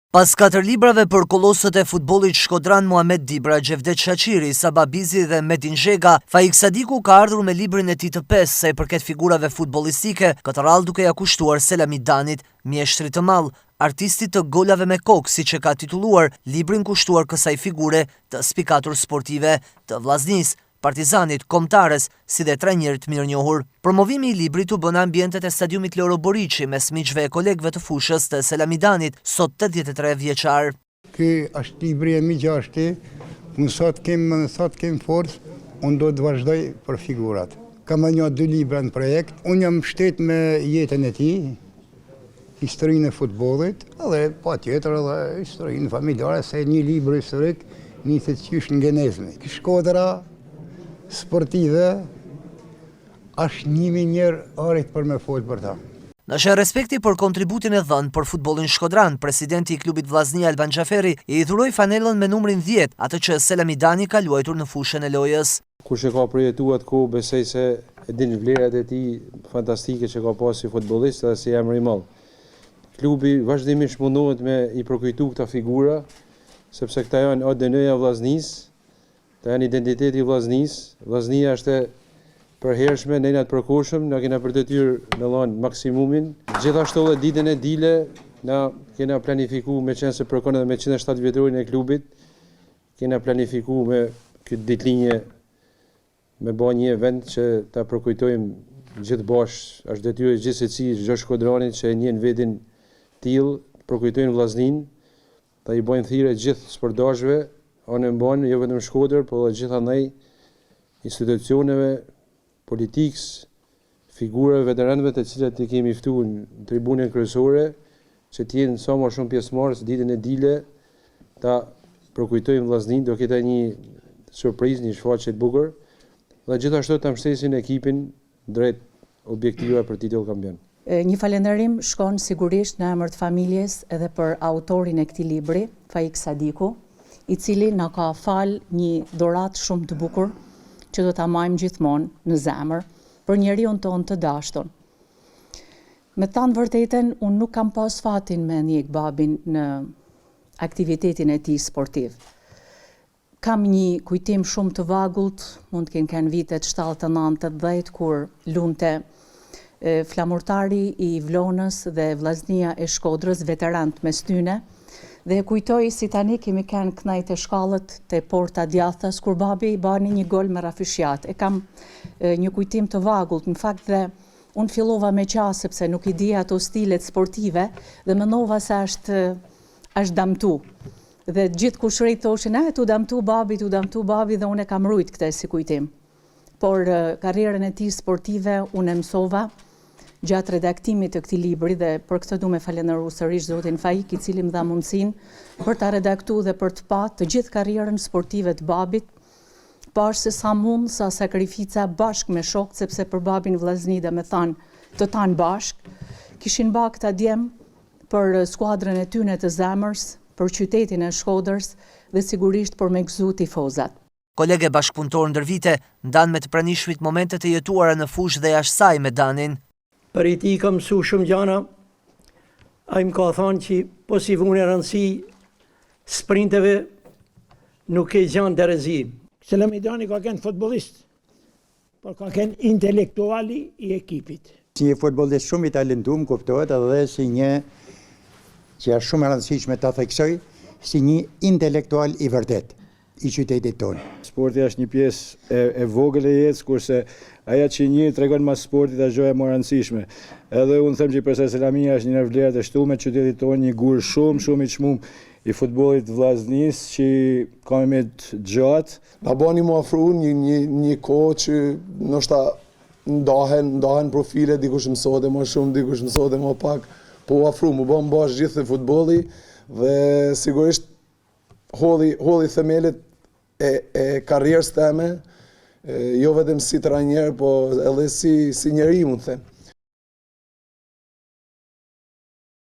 Pas 4 librave për kolosët e futbollit shkodran Muhamet Dibra, Gjevdet Shaqiri, Saba Bizi dhe Metin Zhega, Faik Sadiku ka ardhur me librin e tij të 5 sa i përket figurave futbollistike, këtë radhë duke ja kushtuar Selamidanit, mjeshtrit të mall, artistit të golave me kokë, siç e ka titulluar librin kushtuar kësaj figure të spikatur sportive të Vllaznisë, Partizanit, Kombëtares, si dhe trajnerit mirënjohur. Promovimi i librit u bën në ambientet e stadiumit Loro Boriçi mes miqve e kolegëve të fushës të Selamidanit, sot 83 vjeçar. Ky është libri e mi gjashti, unë sot kem forcë, unë do të vazhdoj për figurat. Kam një 2 libra në projekt, unë jam shtet me jetën e tij, historinë e futbollit, edhe patjetër edhe historinë familjare, se një libër historik niset qysh në Genezme. Shkodra sportive është një minjer arit për me folë për ta. Në shë respekti për kontributin e dhënë për futbollin shkodran, presidenti i klubit Vllaznia Alban Xhaferi i dhuroi fanelën me numrin 10, atë që Selamidani ka luajtur në fushën e lojës. Kush e ka përjetuar atë kohë, besoj se e din vlerat e tij fantastike që ka pasur si futbollist dhe si emër i madh. Klubi vazhdimisht mundohet me i përkujtu këta figura, sepse këta janë ADN-ja e Vllaznisë, këta janë identiteti i Vllaznisë. Vllaznia është e përhershme, ne të përkohshëm, na kena për detyrë me dhënë maksimumin. Gjithashtu edhe ditën e dile, na kena planifikuar me qenë se përkon edhe me 107 vjetorin e klubit, kena planifikuar me këtë ditëlinje me bë një event që ta përkujtojmë gjithë bashkë, është detyrë e gjithë secili çdo shkodranit që e njeh vetin tillë, përkujtojnë Vllaznin, ta i bëjnë thirrje gjithë sportazhëve, anë mban jo vetëm Shkodër, por edhe gjithandaj institucioneve, politikës, figurave veteranëve të cilat i kemi ftuar në tribunën kryesore, që të jenë sa më shumë pjesëmarrës ditën e dile, ta përkujtojnë Vllaznin, do ketë një surprizë, një shfaqje të bukur, dhe gjithashtu ta mbështesin ekipin drejt objektive për titull kampion. Një falënderim shkon sigurisht në emër të familjes edhe për autorin e këtij libri, Faik Sadiku, i cili na ka fal një dhuratë shumë të bukur që do ta majmë gjithmonë në zemër për njeriun tonë të dashur. Me të thënë vërtetën, unë nuk kam pas fatin me njek babin në aktivitetin e tij sportiv. Kam një kujtim shumë të vagullt, mund të kenë vitet 79-80 kur lunte flamurtari i Vlonës dhe Vllaznia e Shkodrës, veterant mes tyne, dhe kujtoj si tani kemi kanë knajt e shkallët të Porta Djathas, kur babi bani një gol me rafishjat. E kam një kujtim të vagullt, në fakt dhe unë fillova me qasë, sepse nuk i di ato stilet sportive, dhe mendova se është damtu. Dhe gjithë kush rrit thoshin, tu damtu babi, dhe unë e kam rujt këtë si kujtim. Por karrierën e tij sportive unë e mësova gjatë redaktimit të këtij libri dhe për këtë du me falenderoj sërish zotin Faik, i cili më dha mundësinë për ta redaktuar dhe për të patë të gjithë karrierën sportive të babit, pash se sa mund, sa sakrifica bashkë me shokët, sepse për babin Vllazni dhe me thanë të tanë bashkë, kishin ba këta djem për skuadrën e tyne të zemërs, për qytetin e Shkodrës dhe sigurisht për me gëzu tifozat. Kolege bashkëpunëtor ndër vite ndan me të pranishmit momentet e jetuara në fushë dhe jashtë saj me Danin. Për i ti kam mësu shumë gjana, a i më ka thonë që po si vune rëndësi sprinteve nuk e gjanë dërëzi. Selamidani ka kënë futbolist, por ka kënë intelektuali i ekipit. Si një futbolist shumë i talentuar, kuptohet edhe si një që është shumë e rëndësishme ta theksoj, si një intelektual i vërtet i qytetit tonë. Sporti është një pjesë e vogël e jetës, kurse aja që një tregon mas sportit është gjë e më rëndësishme. Edhe unë them që përse Selamia është një vlerë të shtuar qytetit tonë, një gur shumë i çmum i futbollit Vllaznisë që ka me të gjatë. Na bani më afru një kohë që ndoshta ndahen profile, dikush mësohet më shumë, dikush mësohet më pak, po afru më bën bash gjithë futbolli dhe sigurisht holli themelet e karrierës teme, jo vetëm si trajner, po edhe si njeri, mund të them.